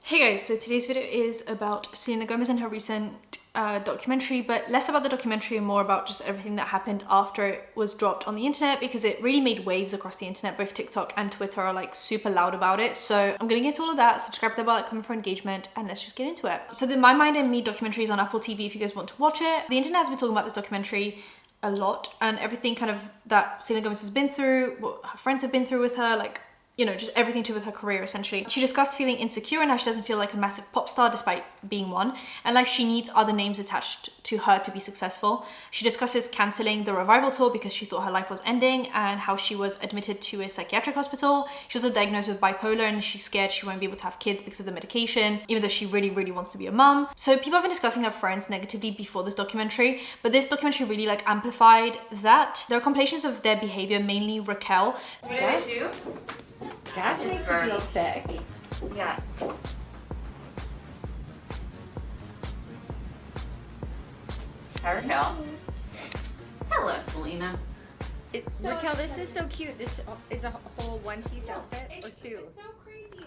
Hey guys, so today's video is about Selena Gomez and her recent documentary, but less about the documentary and more about just everything that happened after it was dropped on the internet, because it really made waves across the internet. Both TikTok and Twitter are like super loud about it. So I'm gonna get into all of that. Subscribe to the bell, comment for engagement, and let's just get into it. So the My Mind and Me documentary is on Apple TV if you guys want to watch it. The internet has been talking about this documentary a lot, and everything kind of that Selena Gomez has been through, what her friends have been through with her, like, you know, just everything to do with her career essentially. She discussed feeling insecure and how she doesn't feel like a massive pop star despite being one, and like she needs other names attached to her to be successful. She discusses cancelling the Revival tour because she thought her life was ending, and how she was admitted to a psychiatric hospital. She was also diagnosed with bipolar and she's scared she won't be able to have kids because of the medication, even though she really wants to be a mum. So people have been discussing her friends negatively before this documentary, but this documentary really like amplified that. There are compilations of their behavior, mainly Raquel. What did I do? That makes you feel sick. Yeah. Hi, Raquel. Hello, Selena. Raquel, this is so cute. This is a whole one-piece outfit or two. It's so crazy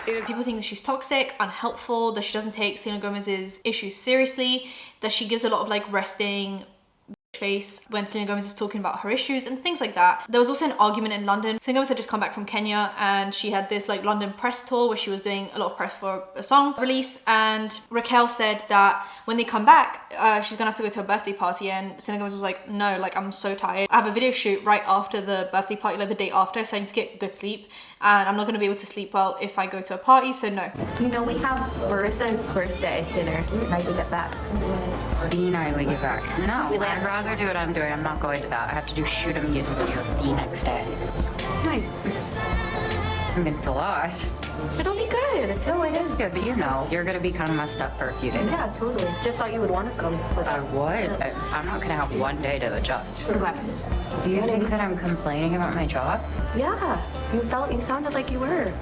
how People think that she's toxic, unhelpful, that she doesn't take Selena Gomez's issues seriously, that she gives a lot of like resting face when Selena Gomez is talking about her issues and things like that. There was also an argument in London. Selena Gomez had just come back from Kenya and she had this like London press tour where she was doing a lot of press for a song release, and Raquel said that when they come back she's gonna have to go to a birthday party, and Selena Gomez was like, no, like I'm so tired. I have a video shoot right after the birthday party, like the day after, so I need to get good sleep and I'm not gonna be able to sleep well if I go to a party, so no. You know, we have Marissa's birthday dinner the night we get back. The night we get back. No, I'd rather do what I'm doing. I'm not going to that. I have to do shoot a music video the next day. Nice. I mean, it's a lot. It'll be good. Oh, it is good, but you know, you're going to be kind of messed up for a few days. Yeah, totally. Just thought you would want to come. I would. I'm not going to have one day to adjust. Okay. Do you think that I'm complaining about my job? Yeah, you sounded like you were.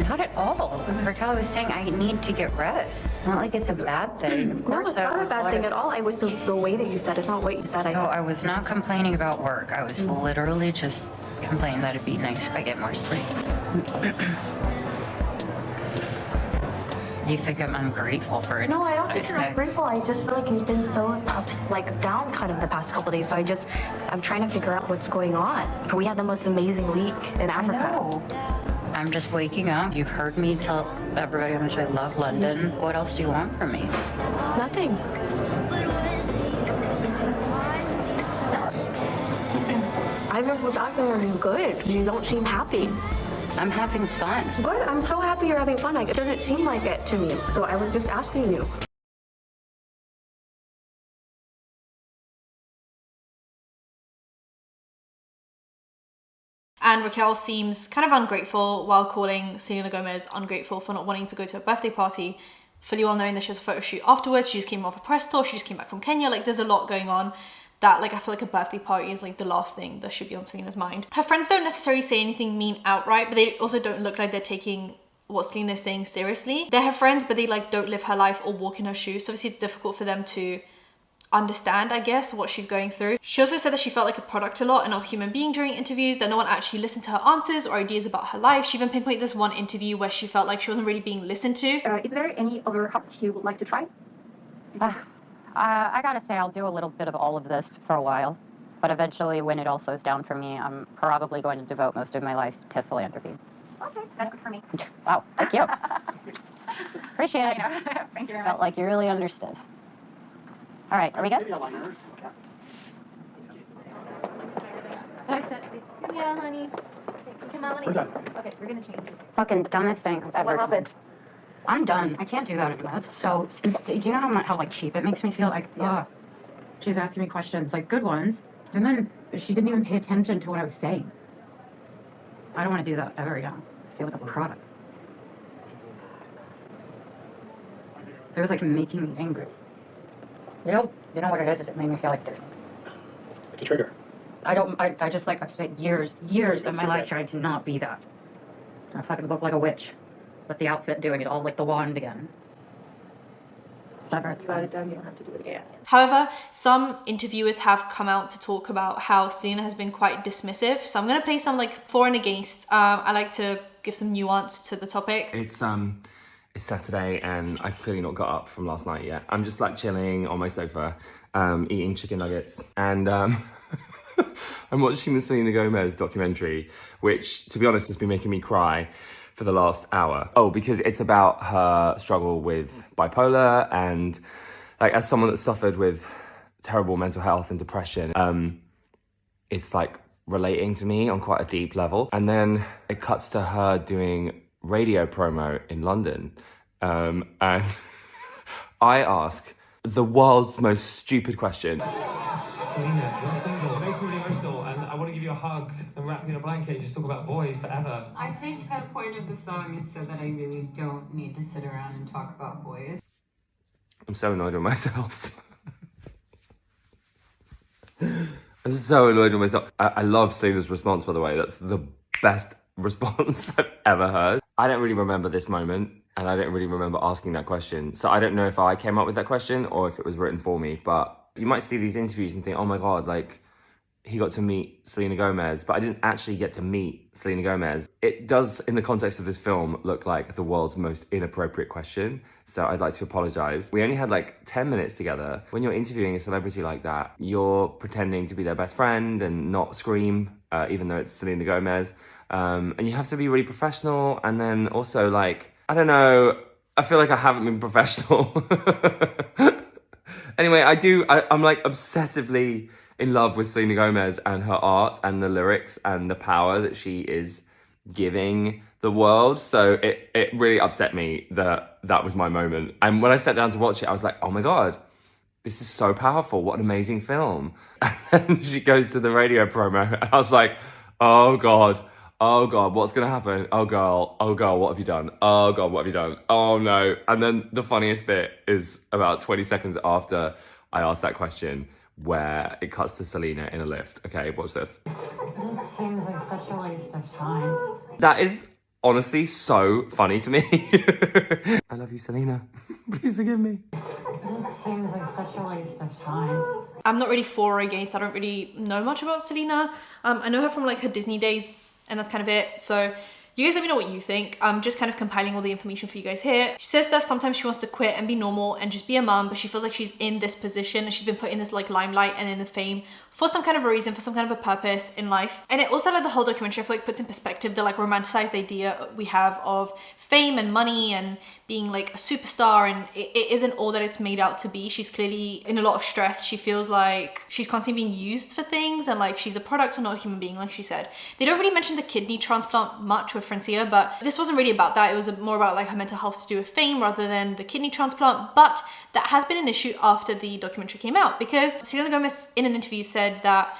Not at all. Raquel was saying I need to get rest. Not like it's a bad thing. Of No, course, it's not a bad thing at all. I was the way that you said it's not what you said. So I was not complaining about work. I was literally just complaining that it'd be nice if I get more sleep. You think I'm ungrateful for it? No, I don't think you're say. ungrateful. I just feel like you've been so like down kind of the past couple of days. So I'm trying to figure out what's going on. We had the most amazing week in Africa. I know. I'm just waking up. You've heard me tell everybody how much I love London. What else do you want from me? Nothing. I've been good. You don't seem happy. I'm having fun. Good. I'm so happy you're having fun. Like, it doesn't seem like it to me. So I was just asking you. And Raquel seems kind of ungrateful while calling Selena Gomez ungrateful for not wanting to go to a birthday party, fully well knowing that she has a photo shoot afterwards. She just came off a press tour, she just came back from Kenya. Like, there's a lot going on that, like, I feel like a birthday party is like the last thing that should be on Selena's mind. Her friends don't necessarily say anything mean outright, but they also don't look like they're taking what Selena is saying seriously. They're her friends, but they like don't live her life or walk in her shoes. So obviously it's difficult for them to understand, I guess, what she's going through. She also said that she felt like a product a lot and not a human being during interviews, that no one actually listened to her answers or ideas about her life. She even pinpointed this one interview where she felt like she wasn't really being listened to. Is there any other hobby you would like to try? I gotta say, I'll do a little bit of all of this for a while, but eventually when it all slows down for me, I'm probably going to devote most of my life to philanthropy. Okay, that's good for me. Wow, thank you. Appreciate it. Thank you very much. Felt like you really understood. All right, are we good? Yeah, honey. Come on, We're done. Okay, we're gonna change. Fucking dumbest thing I've ever What happened? I'm done. I can't do that anymore. That's so... Do you know how like cheap it makes me feel? Like, ugh. She's asking me questions, like good ones, and then she didn't even pay attention to what I was saying. I don't want to do that ever again. I feel like a product. It was like making me angry. You know what it is? It made me feel like this. It's a trigger. I just like, I've spent years of my life trying to not be that. I fucking look like a witch with the outfit doing it all, like the wand again. Whatever, it's fine. You don't have to do it again. However, some interviewers have come out to talk about how Selena has been quite dismissive. So I'm going to play some like for and against. I like to give some nuance to the topic. It's Saturday and I've clearly not got up from last night yet. I'm just like chilling on my sofa, eating chicken nuggets, and I'm watching the Selena Gomez documentary, which, to be honest, has been making me cry for the last hour. Oh, because it's about her struggle with bipolar, and like, as someone that suffered with terrible mental health and depression, it's like relating to me on quite a deep level. And then it cuts to her doing radio promo in London, and I ask the world's most stupid question. Selena, you're single. It makes me really emotional, and I want to give you a hug and wrap you in a blanket and just talk about boys forever. I think the point of the song is so that I really don't need to sit around and talk about boys. I'm so annoyed with myself. I'm so annoyed with myself. I love Selena's response, by the way. That's the best response I've ever heard. I don't really remember this moment, and I don't really remember asking that question. So I don't know if I came up with that question or if it was written for me, but you might see these interviews and think, oh my God, like, he got to meet Selena Gomez, but I didn't actually get to meet Selena Gomez. It does, in the context of this film, look like the world's most inappropriate question. So I'd like to apologize. We only had like 10 minutes together. When you're interviewing a celebrity like that, you're pretending to be their best friend and not scream, even though it's Selena Gomez. And you have to be really professional. And then also, like, I don't know, I feel like I haven't been professional. Anyway, I'm like obsessively in love with Selena Gomez and her art and the lyrics and the power that she is giving the world. So it really upset me that that was my moment. And when I sat down to watch it, I was like, oh my God, this is so powerful. What an amazing film. And she goes to the radio promo and I was like, oh God, what's going to happen? Oh girl, what have you done? Oh God, what have you done? Oh no. And then the funniest bit is about 20 seconds after I asked that question, where it cuts to Selena in a lift. Okay, watch this. It just seems like such a waste of time. That is honestly so funny to me. I love you, Selena. Please forgive me. It just seems like such a waste of time. I'm not really for or against. I don't really know much about Selena. I know her from like her Disney days, and that's kind of it. So you guys let me know what you think. I'm just kind of compiling all the information for you guys here. She says that sometimes she wants to quit and be normal and just be a mum, but she feels like she's in this position and she's been put in this like limelight and in the fame for some kind of a reason, for some kind of a purpose in life. And it also, like, the whole documentary, I feel like, puts in perspective the like romanticized idea we have of fame and money and being like a superstar, and it isn't all that it's made out to be. She's clearly in a lot of stress. She feels like she's constantly being used for things and like she's a product and not a human being, like she said. They don't really mention the kidney transplant much with Francia, but this wasn't really about that. It was more about like her mental health to do with fame rather than the kidney transplant. But that has been an issue after the documentary came out, because Selena Gomez in an interview said that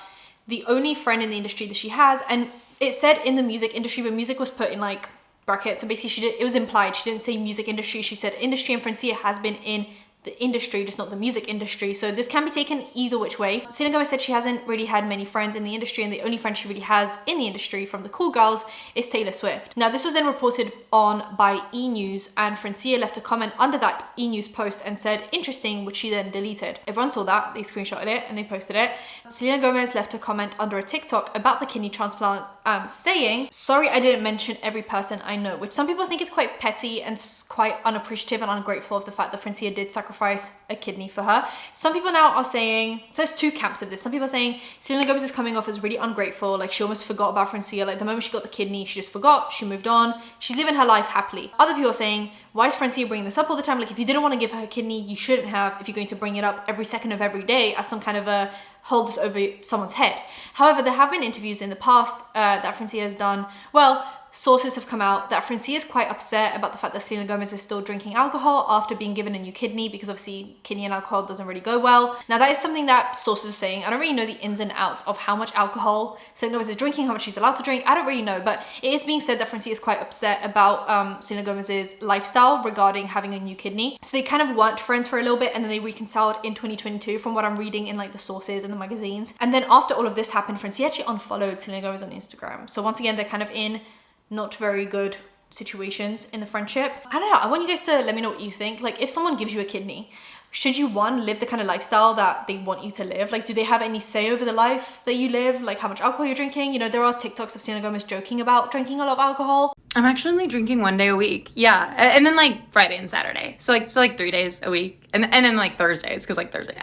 the only friend in the industry that she has, and it said in the music industry, but music was put in like brackets, so basically it was implied. She didn't say music industry, she said industry, and Francia has been in the industry, just not the music industry. So this can be taken either which way. Selena Gomez said she hasn't really had many friends in the industry, and the only friend she really has in the industry from the cool girls is Taylor Swift. Now, this was then reported on by E! News, and Francia left a comment under that E! News post and said, interesting, which she then deleted. Everyone saw that, they screenshotted it and they posted it. Selena Gomez left a comment under a TikTok about the kidney transplant, saying, sorry I didn't mention every person I know, which some people think is quite petty and quite unappreciative and ungrateful of the fact that Francia did sacrifice a kidney for her. Some people now are saying, so there's two camps of this. Some people are saying Selena Gomez is coming off as really ungrateful, like she almost forgot about Francia, like the moment she got the kidney, she just forgot, she moved on, she's living her life happily. Other people are saying, why is Francia bringing this up all the time? Like, if you didn't want to give her a kidney, you shouldn't have, if you're going to bring it up every second of every day as some kind of a hold this over someone's head. However, there have been interviews in the past that Francia has done. Well, sources have come out that Francia is quite upset about the fact that Selena Gomez is still drinking alcohol after being given a new kidney, because obviously kidney and alcohol doesn't really go well. Now, that is something that sources are saying. I don't really know the ins and outs of how much alcohol Selena Gomez is drinking, how much she's allowed to drink. I don't really know, but it is being said that Francia is quite upset about Selena Gomez's lifestyle regarding having a new kidney. So they kind of weren't friends for a little bit, and then they reconciled in 2022 from what I'm reading in like the sources and the magazines. And then after all of this happened, Francia actually unfollowed Selena Gomez on Instagram. So once again, they're kind of in not very good situations in the friendship. I don't know, I want you guys to let me know what you think. Like, if someone gives you a kidney, should you, one, live the kind of lifestyle that they want you to live? Like, do they have any say over the life that you live? Like, how much alcohol you're drinking? You know, there are TikToks of Selena Gomez joking about drinking a lot of alcohol. I'm actually only drinking 1 day a week. Yeah. And then like Friday and Saturday. So like 3 days a week. And then like Thursdays, because like Thursday,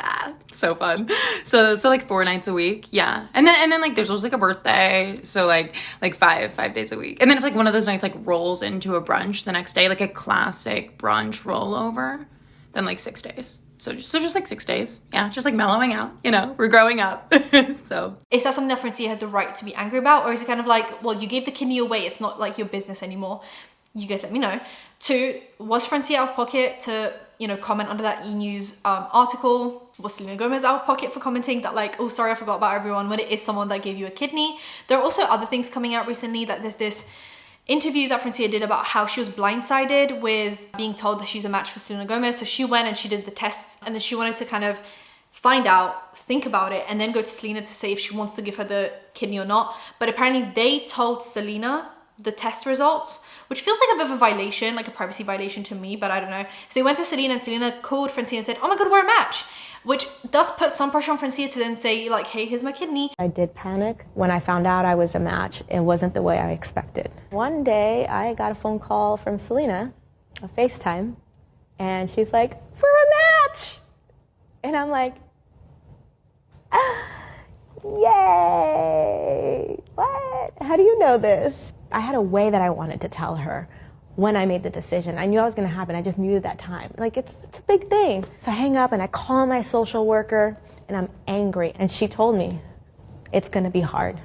so fun. So like 4 nights a week. Yeah. And then like there's also like a birthday. So like 5 days a week. And then if like one of those nights like rolls into a brunch the next day, like a classic brunch rollover, then like 6 days. So just like 6 days. Yeah, just like mellowing out, you know, we're growing up. So. Is that something that Francia has the right to be angry about? Or is it kind of like, well, you gave the kidney away, it's not like your business anymore? You guys let me know. 2, was Francia out of pocket to, you know, comment under that E-News article? Was Selena Gomez out of pocket for commenting that like, oh, sorry, I forgot about everyone, when it is someone that gave you a kidney? There are also other things coming out recently, that there's this interview that Francia did about how she was blindsided with being told that she's a match for Selena Gomez. So she went and she did the tests, and then she wanted to kind of find out, think about it, and then go to Selena to say if she wants to give her the kidney or not. But apparently they told Selena the test results, which feels like a bit of a violation, like a privacy violation to me, but I don't know. So they went to Selena, and Selena called Francia and said, oh my God, we're a match, which does put some pressure on Francia to then say like, hey, here's my kidney. I did panic when I found out I was a match. It wasn't the way I expected. One day I got a phone call from Selena, a FaceTime, and she's like, we're a match. And I'm like, yay, what? How do you know this? I had a way that I wanted to tell her when I made the decision. I knew it was gonna happen, I just knew at that time. Like, it's a big thing. So I hang up and I call my social worker, and I'm angry. And she told me, it's gonna be hard.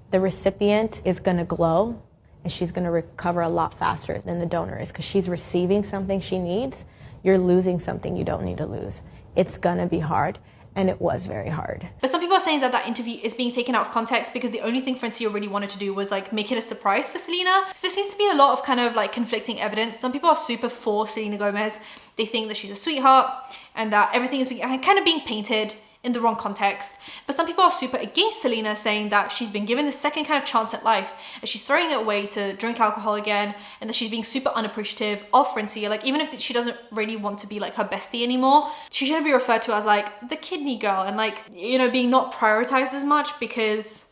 The recipient is gonna glow, and she's gonna recover a lot faster than the donor is, because she's receiving something she needs. You're losing something you don't need to lose. It's gonna be hard. And it was very hard. But some people are saying that that interview is being taken out of context because the only thing Francia really wanted to do was like make it a surprise for Selena. So there seems to be a lot of kind of like conflicting evidence. Some people are super for Selena Gomez. They think that she's a sweetheart and that everything is kind of being painted in the wrong context. But some people are super against Selena, saying that she's been given the second kind of chance at life and she's throwing it away to drink alcohol again, and that she's being super unappreciative of Francia. Like, even if she doesn't really want to be like her bestie anymore, she shouldn't be referred to as like the kidney girl, and like, you know, being not prioritized as much, because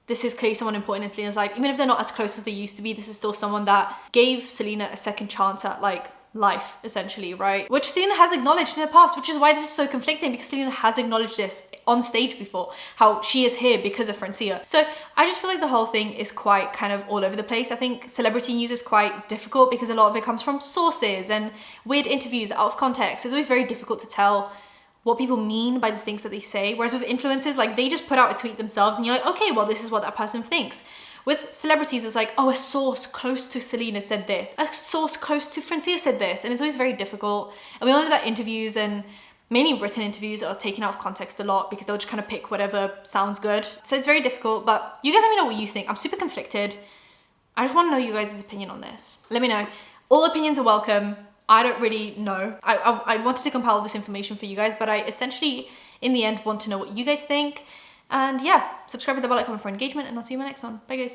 this is clearly someone important in Selena's life. Even if they're not as close as they used to be, this is still someone that gave Selena a second chance at like life, essentially, right? Which Selena has acknowledged in her past, which is why this is so conflicting, because Selena has acknowledged this on stage before, how she is here because of Francia. So I just feel like the whole thing is quite kind of all over the place. I think celebrity news is quite difficult because a lot of it comes from sources and weird interviews out of context. It's always very difficult to tell what people mean by the things that they say. Whereas with influencers, like, they just put out a tweet themselves and you're like, okay, well, this is what that person thinks. With celebrities, it's like, oh, a source close to Selena said this. A source close to Francia said this. And it's always very difficult. And we all know that interviews, and mainly written interviews, are taken out of context a lot because they'll just kind of pick whatever sounds good. So it's very difficult, but you guys let me know what you think. I'm super conflicted. I just want to know you guys' opinion on this. Let me know. All opinions are welcome. I don't really know. I wanted to compile this information for you guys, but I essentially, in the end, want to know what you guys think. And yeah, subscribe with the bell icon for engagement, and I'll see you in my next one. Bye, guys.